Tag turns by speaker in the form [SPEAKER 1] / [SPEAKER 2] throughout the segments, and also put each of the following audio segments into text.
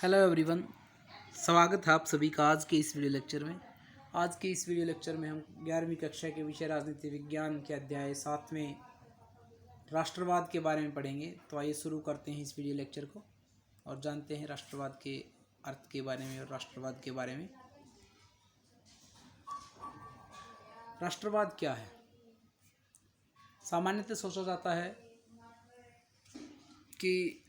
[SPEAKER 1] Hello everyone, स्वागत है आप सभी का आज के इस वीडियो लेक्चर में। आज के इस वीडियो लेक्चर में हम 11वीं कक्षा के विषय राजनीति विज्ञान के अध्याय 7वें राष्ट्रवाद के बारे में पढ़ेंगे। तो आइए शुरू करते हैं इस वीडियो लेक्चर को और जानते हैं राष्ट्रवाद के अर्थ के बारे में और राष्ट्रवाद के बारे में। राष्ट्रवाद क्या है? सामान्यतः सोचा जाता है कि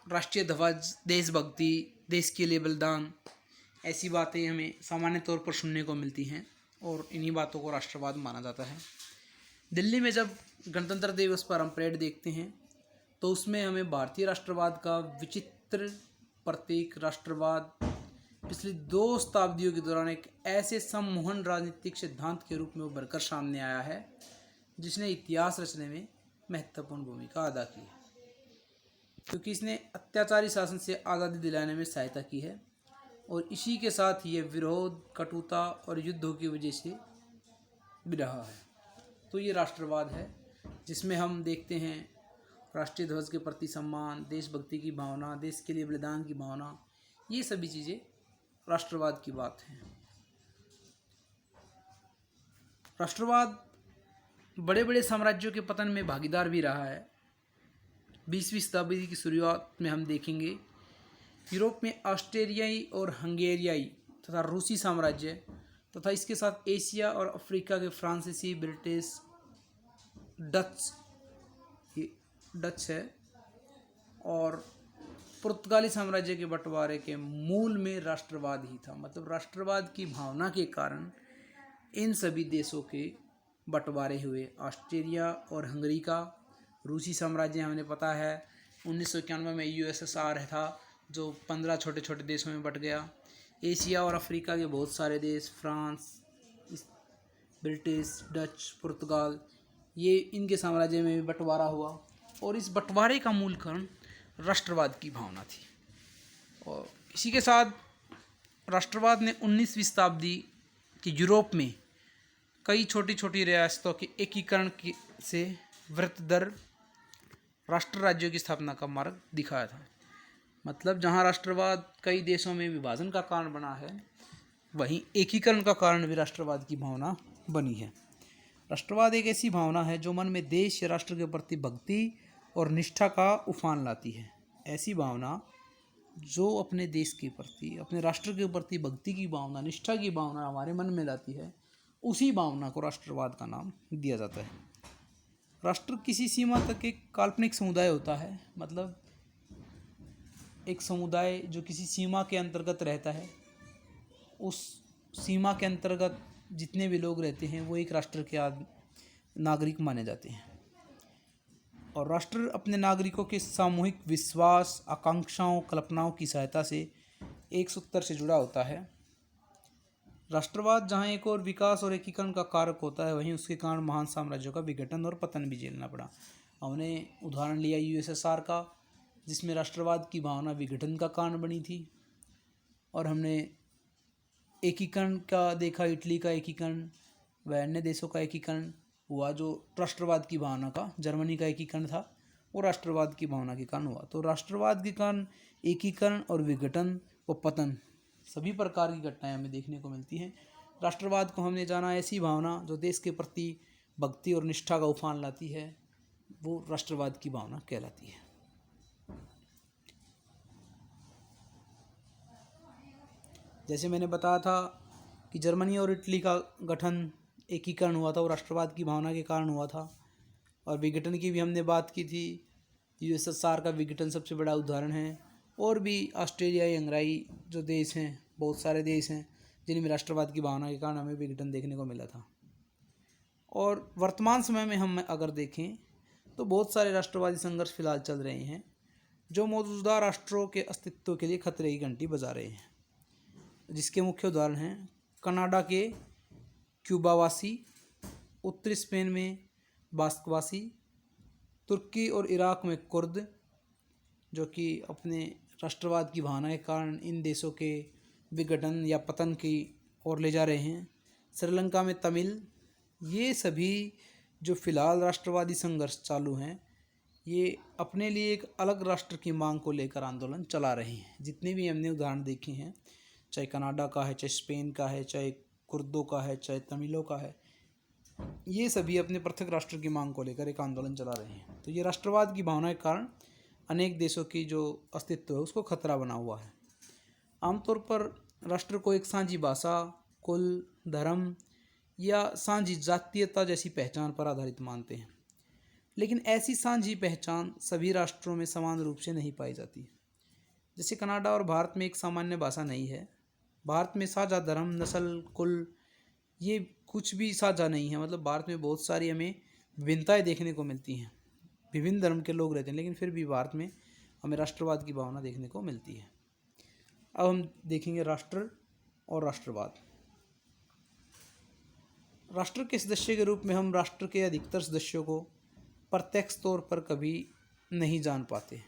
[SPEAKER 1] राष्ट्रीय ध्वज, देशभक्ति, देश के लिए बलिदान, ऐसी बातें हमें सामान्य तौर पर सुनने को मिलती हैं और इन्हीं बातों को राष्ट्रवाद माना जाता है। दिल्ली में जब गणतंत्र दिवस पर हम परेड देखते हैं तो उसमें हमें भारतीय राष्ट्रवाद का विचित्र प्रतीक राष्ट्रवाद पिछली 2 शताब्दियों के दौरान एक ऐसे सम्मोहन राजनीतिक सिद्धांत के रूप में उभरकर सामने आया है जिसने इतिहास रचने में महत्वपूर्ण भूमिका अदा की है, क्योंकि इसने अत्याचारी शासन से आज़ादी दिलाने में सहायता की है और इसी के साथ ये विरोध, कटुता और युद्धों की वजह से भी रहा है। तो ये राष्ट्रवाद है जिसमें हम देखते हैं राष्ट्रीय ध्वज के प्रति सम्मान, देशभक्ति की भावना, देश के लिए बलिदान की भावना, ये सभी चीज़ें राष्ट्रवाद की बात है। राष्ट्रवाद बड़े बड़े साम्राज्यों के पतन में भागीदार भी रहा है। 20वीं शताब्दी की शुरुआत में हम देखेंगे यूरोप में ऑस्ट्रियाई और हंगेरियाई तथा रूसी साम्राज्य तथा इसके साथ एशिया और अफ्रीका के फ्रांसीसी, ब्रिटिश, डच है और पुर्तगाली साम्राज्य के बंटवारे के मूल में राष्ट्रवाद ही था। मतलब राष्ट्रवाद की भावना के कारण इन सभी देशों के बंटवारे हुए। ऑस्ट्रिया और हंगरी का, रूसी साम्राज्य हमें पता है 1991 में यूएसएसआर था जो 15 छोटे छोटे देशों में बंट गया। एशिया और अफ्रीका के बहुत सारे देश, फ्रांस, ब्रिटिश, डच, पुर्तगाल, ये इनके साम्राज्य में भी बंटवारा हुआ और इस बंटवारे का मूल कारण राष्ट्रवाद की भावना थी। और इसी के साथ राष्ट्रवाद ने 19वीं शताब्दी के यूरोप में कई छोटी छोटी रियासतों के एकीकरण से वृहत्तर राष्ट्र राज्यों की स्थापना का मार्ग दिखाया था। मतलब जहां राष्ट्रवाद कई देशों में विभाजन का कारण बना है, वहीं एकीकरण का कारण भी राष्ट्रवाद की भावना बनी है। राष्ट्रवाद एक ऐसी भावना है जो मन में देश या राष्ट्र के प्रति भक्ति और निष्ठा का उफान लाती है। ऐसी भावना जो अपने देश के प्रति, अपने राष्ट्र के प्रति भक्ति की भावना, निष्ठा की भावना हमारे मन में लाती है, उसी भावना को राष्ट्रवाद का नाम दिया जाता है। राष्ट्र किसी सीमा तक एक काल्पनिक समुदाय होता है। मतलब एक समुदाय जो किसी सीमा के अंतर्गत रहता है, उस सीमा के अंतर्गत जितने भी लोग रहते हैं वो एक राष्ट्र के नागरिक माने जाते हैं। और राष्ट्र अपने नागरिकों के सामूहिक विश्वास, आकांक्षाओं, कल्पनाओं की सहायता से एक सूत्र से जुड़ा होता है। राष्ट्रवाद जहाँ एक और विकास और एकीकरण का कारक होता है, वहीं उसके कारण महान साम्राज्यों का विघटन और पतन भी झेलना पड़ा। हमने उदाहरण लिया यूएसएसआर का, जिसमें राष्ट्रवाद की भावना विघटन का कारण बनी थी। और हमने एकीकरण का देखा, इटली का एकीकरण व अन्य देशों का एकीकरण हुआ जो राष्ट्रवाद की भावना का, जर्मनी का एकीकरण था वो राष्ट्रवाद की भावना के कारण हुआ। तो राष्ट्रवाद के कारण एकीकरण और विघटन व पतन सभी प्रकार की घटनाएं हमें देखने को मिलती हैं। राष्ट्रवाद को हमने जाना ऐसी भावना जो देश के प्रति भक्ति और निष्ठा का उफान लाती है, वो राष्ट्रवाद की भावना कहलाती है। जैसे मैंने बताया था कि जर्मनी और इटली का गठन, एकीकरण हुआ था, वो राष्ट्रवाद की भावना के कारण हुआ था। और विघटन की भी हमने बात की थी। यूएसएसआर का विघटन सबसे बड़ा उदाहरण है। और भी ऑस्ट्रेलियाई, हंगेरी जो देश हैं, बहुत सारे देश हैं जिनमें राष्ट्रवाद की भावना के कारण हमें विघटन देखने को मिला था। और वर्तमान समय में हम अगर देखें तो बहुत सारे राष्ट्रवादी संघर्ष फिलहाल चल रहे हैं जो मौजूदा राष्ट्रों के अस्तित्व के लिए खतरे की घंटी बजा रहे हैं, जिसके मुख्य उदाहरण हैं कनाडा के क्यूबावासी, उत्तरी स्पेन में बास्कवासी, तुर्की और इराक में कुर्द जो कि अपने राष्ट्रवाद की भावना के कारण इन देशों के विघटन या पतन की ओर ले जा रहे हैं, श्रीलंका में तमिल। ये सभी जो फिलहाल राष्ट्रवादी संघर्ष चालू हैं, ये अपने लिए एक अलग राष्ट्र की मांग को लेकर आंदोलन चला रहे हैं। जितने भी हमने उदाहरण देखे हैं, चाहे कनाडा का है, चाहे स्पेन का है, चाहे कुर्दों का है, चाहे तमिलों का है, ये सभी अपने पृथक राष्ट्र की मांग को लेकर एक आंदोलन चला रहे हैं। तो ये राष्ट्रवाद की भावना के कारण अनेक देशों की जो अस्तित्व है उसको खतरा बना हुआ है। आमतौर पर राष्ट्र को एक साझी भाषा, कुल, धर्म या साझी जातीयता जैसी पहचान पर आधारित मानते हैं, लेकिन ऐसी साझी पहचान सभी राष्ट्रों में समान रूप से नहीं पाई जाती। जैसे कनाडा और भारत में एक सामान्य भाषा नहीं है, भारत में साझा धर्म, नस्ल, कुल ये कुछ भी साझा नहीं है। मतलब भारत में बहुत सारी हमें विभिन्नताएं देखने को मिलती हैं, विभिन्न धर्म के लोग रहते हैं, लेकिन फिर भी भारत में हमें राष्ट्रवाद की भावना देखने को मिलती है। अब हम देखेंगे राष्ट्र और राष्ट्रवाद। राष्ट्र के सदस्य के रूप में हम राष्ट्र के अधिकतर सदस्यों को प्रत्यक्ष तौर पर कभी नहीं जान पाते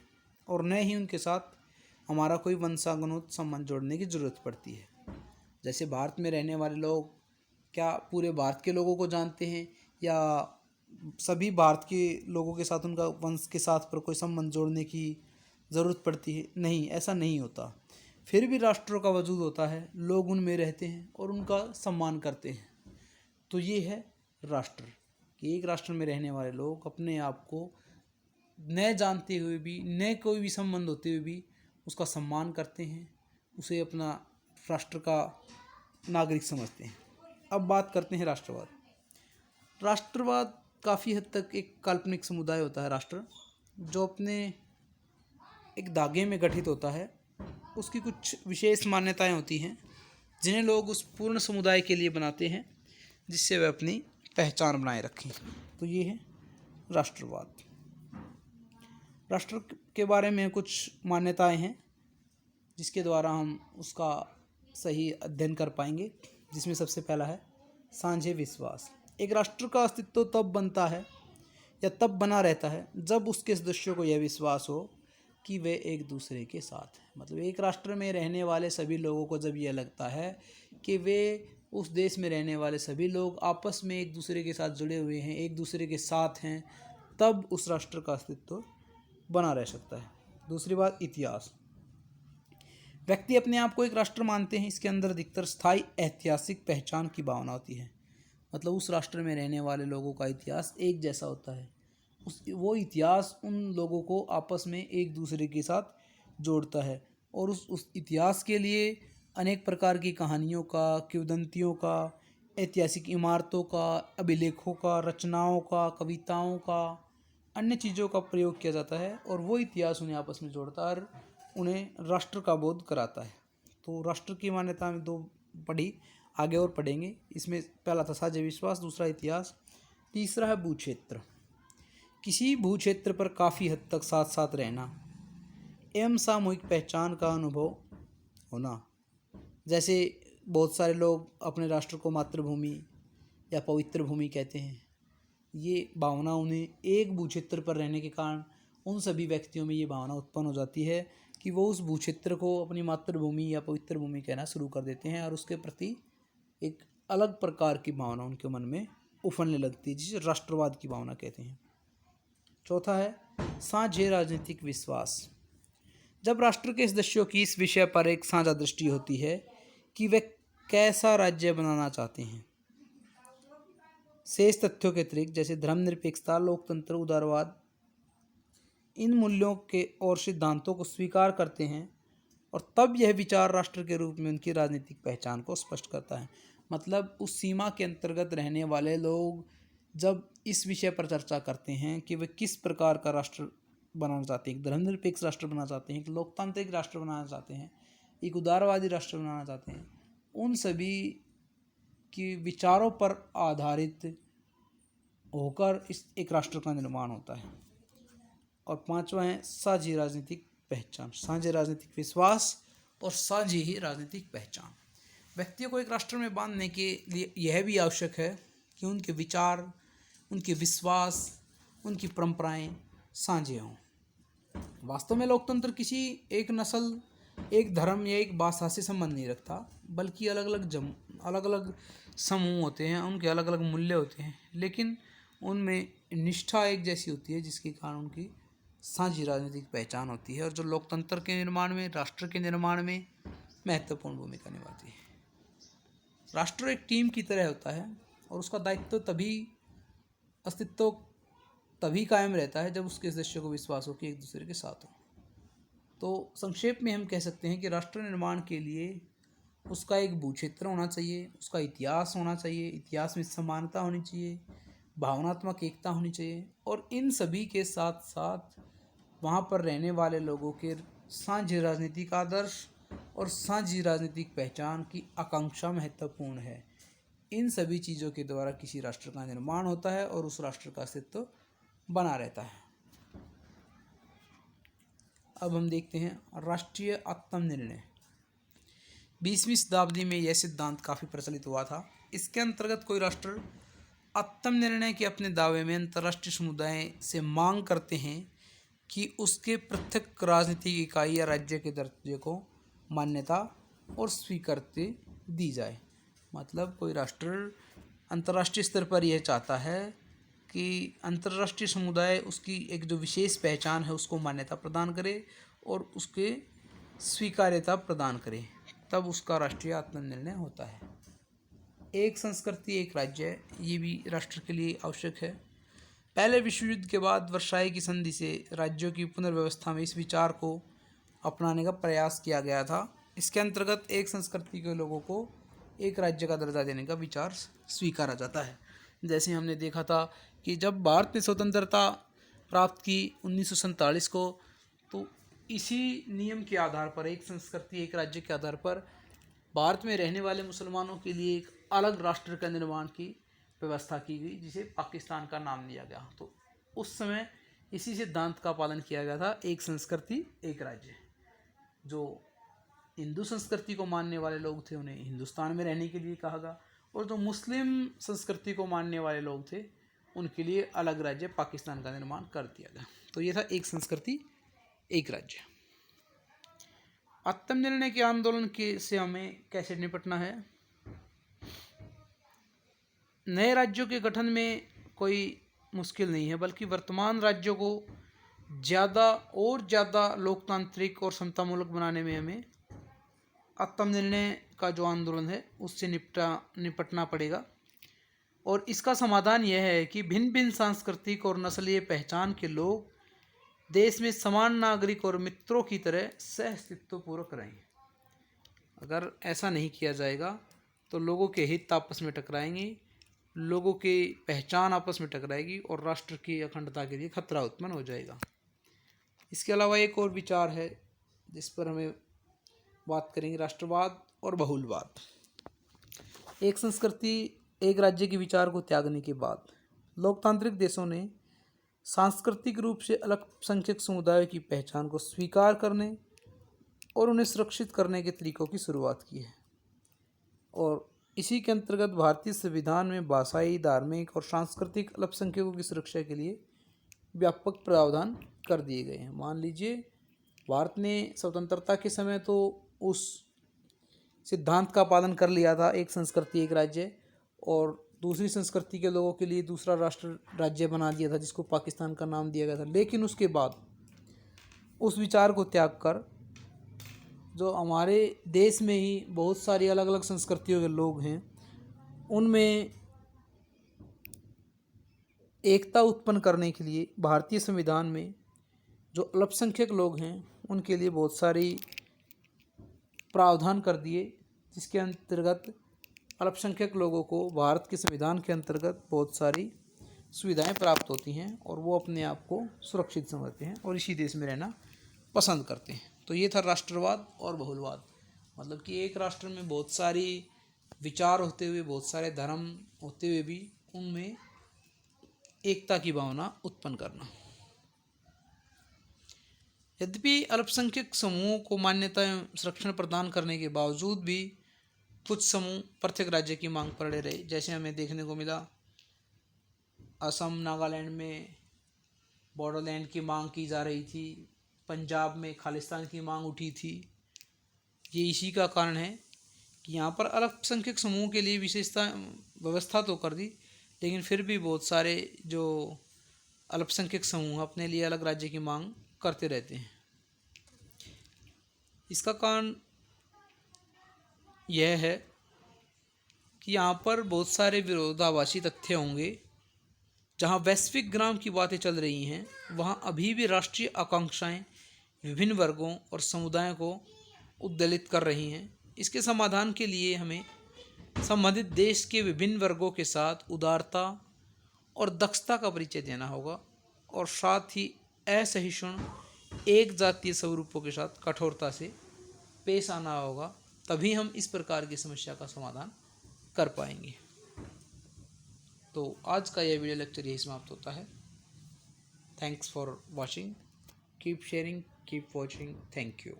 [SPEAKER 1] और न ही उनके साथ हमारा कोई वंशानुगत संबंध जोड़ने की ज़रूरत पड़ती है। जैसे भारत में रहने वाले लोग क्या पूरे भारत के लोगों को जानते हैं या सभी भारत के लोगों के साथ उनका वंश के साथ पर कोई संबंध जोड़ने की ज़रूरत पड़ती है? नहीं, ऐसा नहीं होता। फिर भी राष्ट्रों का वजूद होता है, लोग उनमें रहते हैं और उनका सम्मान करते हैं। तो ये है राष्ट्र कि एक राष्ट्र में रहने वाले लोग अपने आप को न जानते हुए भी, न कोई भी संबंध होते हुए भी उसका सम्मान करते हैं, उसे अपना राष्ट्र का नागरिक समझते हैं। अब बात करते हैं राष्ट्रवाद। राष्ट्रवाद काफ़ी हद तक एक काल्पनिक समुदाय होता है राष्ट्र, जो अपने एक धागे में गठित होता है। उसकी कुछ विशेष मान्यताएं होती हैं जिन्हें लोग उस पूर्ण समुदाय के लिए बनाते हैं, जिससे वे अपनी पहचान बनाए रखें। तो ये है राष्ट्रवाद। राष्ट्र के बारे में कुछ मान्यताएं हैं जिसके द्वारा हम उसका सही अध्ययन कर पाएंगे, जिसमें सबसे पहला है साझे विश्वास। एक राष्ट्र का अस्तित्व तब बनता है या तब बना रहता है जब उसके सदस्यों को यह विश्वास हो कि वे एक दूसरे के साथ हैं। मतलब एक राष्ट्र में रहने वाले सभी लोगों को जब यह लगता है कि वे उस देश में रहने वाले सभी लोग आपस में एक दूसरे के साथ जुड़े हुए हैं, एक दूसरे के साथ हैं, तब उस राष्ट्र का अस्तित्व बना रह सकता है। दूसरी बात, इतिहास। व्यक्ति अपने आप को एक राष्ट्र मानते हैं, इसके अंदर अधिकतर स्थायी ऐतिहासिक पहचान की भावना होती है। मतलब उस राष्ट्र में रहने वाले लोगों का इतिहास एक जैसा होता है। वो इतिहास उन लोगों को आपस में एक दूसरे के साथ जोड़ता है और उस इतिहास के लिए अनेक प्रकार की कहानियों का, किंवदंतियों का, ऐतिहासिक इमारतों का, अभिलेखों का, रचनाओं का, कविताओं का, अन्य चीज़ों का प्रयोग किया जाता है और वो इतिहास उन्हें आपस में जोड़ता है और उन्हें राष्ट्र का बोध कराता है। तो राष्ट्र की मान्यता में दो पढ़ी, आगे और पढ़ेंगे। इसमें पहला था साझे विश्वास, दूसरा इतिहास, तीसरा है भूक्षेत्र। किसी भूक्षेत्र पर काफ़ी हद तक साथ साथ रहना एवं सामूहिक पहचान का अनुभव होना। जैसे बहुत सारे लोग अपने राष्ट्र को मातृभूमि या पवित्र भूमि कहते हैं। ये भावना उन्हें एक भूक्षेत्र पर रहने के कारण उन सभी व्यक्तियों में ये भावना उत्पन्न हो जाती है कि वो उस भूक्षेत्र को अपनी मातृभूमि या पवित्र भूमि कहना शुरू कर देते हैं और उसके प्रति एक अलग प्रकार की भावना उनके मन में उफनने लगती है, जिसे राष्ट्रवाद की भावना कहते हैं। चौथा है साझे राजनीतिक विश्वास। जब राष्ट्र के सदस्यों की इस विषय पर एक साझा दृष्टि होती है कि वे कैसा राज्य बनाना चाहते हैं, शेष तथ्यों के अतिरिक्त जैसे धर्मनिरपेक्षता, लोकतंत्र, उदारवाद, इन मूल्यों के और सिद्धांतों को स्वीकार करते हैं, और तब यह विचार राष्ट्र के रूप में उनकी राजनीतिक पहचान को स्पष्ट करता है। मतलब उस सीमा के अंतर्गत रहने वाले लोग जब इस विषय पर चर्चा करते हैं कि वे किस प्रकार का राष्ट्र बनाना चाहते हैं, एक धर्मनिरपेक्ष राष्ट्र बनाना चाहते हैं, एक लोकतांत्रिक राष्ट्र बनाना चाहते हैं, एक उदारवादी राष्ट्र बनाना चाहते हैं, उन सभी की विचारों पर आधारित होकर इस एक राष्ट्र का निर्माण होता है। और पांचवा है साझी राजनीतिक पहचान, साझे राजनीतिक विश्वास और साझी ही राजनीतिक पहचान। व्यक्तियों को एक राष्ट्र में बांधने के लिए यह भी आवश्यक है कि उनके विचार, उनके विश्वास, उनकी परंपराएं साझे हों। वास्तव में लोकतंत्र किसी एक नस्ल, एक धर्म या एक भाषा से संबंध नहीं रखता, बल्कि अलग अलग समूह होते हैं, उनके अलग अलग मूल्य होते हैं, लेकिन उनमें निष्ठा एक जैसी होती है, जिसके कारण उनकी साझी राजनीतिक पहचान होती है और जो लोकतंत्र के निर्माण में, राष्ट्र के निर्माण में महत्वपूर्ण भूमिका निभाती है। राष्ट्र एक टीम की तरह होता है और उसका दायित्व अस्तित्व तभी कायम रहता है जब उसके सदस्यों को विश्वास हो कि एक दूसरे के साथ हो। तो संक्षेप में हम कह सकते हैं कि राष्ट्र निर्माण के लिए उसका एक भूक्षेत्र होना चाहिए, उसका इतिहास होना चाहिए, इतिहास में समानता होनी चाहिए, भावनात्मक एकता होनी चाहिए और इन सभी के साथ साथ वहाँ पर रहने वाले लोगों के साझी राजनीतिक आदर्श और साझी राजनीतिक पहचान की आकांक्षा महत्वपूर्ण है। इन सभी चीज़ों के द्वारा किसी राष्ट्र का निर्माण होता है और उस राष्ट्र का अस्तित्व बना रहता है। अब हम देखते हैं राष्ट्रीय आत्मनिर्णय। 20वीं शताब्दी में यह सिद्धांत काफ़ी प्रचलित हुआ था। इसके अंतर्गत कोई राष्ट्र आत्मनिर्णय के अपने दावे में अंतर्राष्ट्रीय समुदाय से मांग करते हैं कि उसके पृथक राजनीतिक इकाई या राज्य के दर्जे को मान्यता और स्वीकृति दी जाए। मतलब कोई राष्ट्र अंतर्राष्ट्रीय स्तर पर यह चाहता है कि अंतर्राष्ट्रीय समुदाय उसकी एक जो विशेष पहचान है उसको मान्यता प्रदान करे और उसके स्वीकार्यता प्रदान करे, तब उसका राष्ट्रीय आत्मनिर्णय होता है। एक संस्कृति एक राज्य, ये भी राष्ट्र के लिए आवश्यक है। पहले विश्व युद्ध के बाद वर्साई की संधि से राज्यों की पुनर्व्यवस्था में इस विचार को अपनाने का प्रयास किया गया था। इसके अंतर्गत एक संस्कृति के लोगों को एक राज्य का दर्जा देने का विचार स्वीकारा जाता है। जैसे हमने देखा था कि जब भारत ने स्वतंत्रता प्राप्त की 1947 को, तो इसी नियम के आधार पर, एक संस्कृति एक राज्य के आधार पर भारत में रहने वाले मुसलमानों के लिए एक अलग राष्ट्र का निर्माण की व्यवस्था की गई, जिसे पाकिस्तान का नाम दिया गया। तो उस समय इसी सिद्धांत का पालन किया गया था, एक संस्कृति एक राज्य। जो हिंदू संस्कृति को मानने वाले लोग थे उन्हें हिंदुस्तान में रहने के लिए कहा गया और जो मुस्लिम संस्कृति को मानने वाले लोग थे उनके लिए अलग राज्य पाकिस्तान का निर्माण कर दिया गया। तो ये था एक संस्कृति एक राज्य। आत्मनिर्णय के आंदोलन के से हमें कैसे निपटना है? नए राज्यों के गठन में कोई मुश्किल नहीं है, बल्कि वर्तमान राज्यों को ज़्यादा लोकतांत्रिक और समतामूलक बनाने में हमें आत्मनिर्णय का जो आंदोलन है उससे निपटना पड़ेगा। और इसका समाधान यह है कि भिन्न भिन्न सांस्कृतिक और नस्लीय पहचान के लोग देश में समान नागरिक और मित्रों की तरह सहअस्तित्वपूर्वक रहें। अगर ऐसा नहीं किया जाएगा तो लोगों के हित आपस में टकराएंगे, लोगों की पहचान आपस में टकराएगी और राष्ट्र की अखंडता के लिए खतरा उत्पन्न हो जाएगा। इसके अलावा एक और विचार है जिस पर हमें बात करेंगे, राष्ट्रवाद और बहुलवाद। एक संस्कृति एक राज्य के विचार को त्यागने के बाद लोकतांत्रिक देशों ने सांस्कृतिक रूप से अल्पसंख्यक समुदायों की पहचान को स्वीकार करने और उन्हें सुरक्षित करने के तरीकों की शुरुआत की है। और इसी के अंतर्गत भारतीय संविधान में भाषाई, धार्मिक और सांस्कृतिक अल्पसंख्यकों की सुरक्षा के लिए व्यापक प्रावधान कर दिए गए हैं। मान लीजिए भारत ने स्वतंत्रता के समय तो उस सिद्धांत का पालन कर लिया था, एक संस्कृति एक राज्य, और दूसरी संस्कृति के लोगों के लिए दूसरा राष्ट्र राज्य बना दिया था जिसको पाकिस्तान का नाम दिया गया था। लेकिन उसके बाद उस विचार को त्याग कर जो हमारे देश में ही बहुत सारी अलग अलग संस्कृतियों के लोग हैं उनमें एकता उत्पन्न करने के लिए भारतीय संविधान में जो अल्पसंख्यक लोग हैं उनके लिए बहुत सारी प्रावधान कर दिए, जिसके अंतर्गत अल्पसंख्यक लोगों को भारत के संविधान के अंतर्गत बहुत सारी सुविधाएं प्राप्त होती हैं और वो अपने आप को सुरक्षित समझते हैं और इसी देश में रहना पसंद करते हैं। तो ये था राष्ट्रवाद और बहुलवाद। मतलब कि एक राष्ट्र में बहुत सारी विचार होते हुए, बहुत सारे धर्म होते हुए भी उनमें एकता की भावना उत्पन्न करना। यद्यपि अल्पसंख्यक समूहों को मान्यता एवं संरक्षण प्रदान करने के बावजूद भी कुछ समूह पृथक राज्य की मांग पर अड़े रहे। जैसे हमें देखने को मिला असम, नागालैंड में बॉर्डरलैंड की मांग की जा रही थी, पंजाब में खालिस्तान की मांग उठी थी। ये इसी का कारण है कि यहाँ पर अल्पसंख्यक समूह के लिए विशेषता व्यवस्था तो कर दी, लेकिन फिर भी बहुत सारे जो अल्पसंख्यक समूह अपने लिए अलग राज्य की मांग करते रहते हैं। इसका कारण यह है कि यहाँ पर बहुत सारे विरोधाभासी तथ्य होंगे। जहाँ वैश्विक ग्राम की बातें चल रही हैं, वहाँ अभी भी राष्ट्रीय आकांक्षाएं विभिन्न वर्गों और समुदायों को उद्दलित कर रही हैं। इसके समाधान के लिए हमें संबंधित देश के विभिन्न वर्गों के साथ उदारता और दक्षता का परिचय देना होगा और साथ ही असहिष्णु एक जातीय स्वरूपों के साथ कठोरता से पेश आना होगा। तभी हम इस प्रकार की समस्या का समाधान कर पाएंगे। तो आज का यह वीडियो लेक्चर यही समाप्त होता है। Thanks for watching, keep sharing, keep watching, thank you.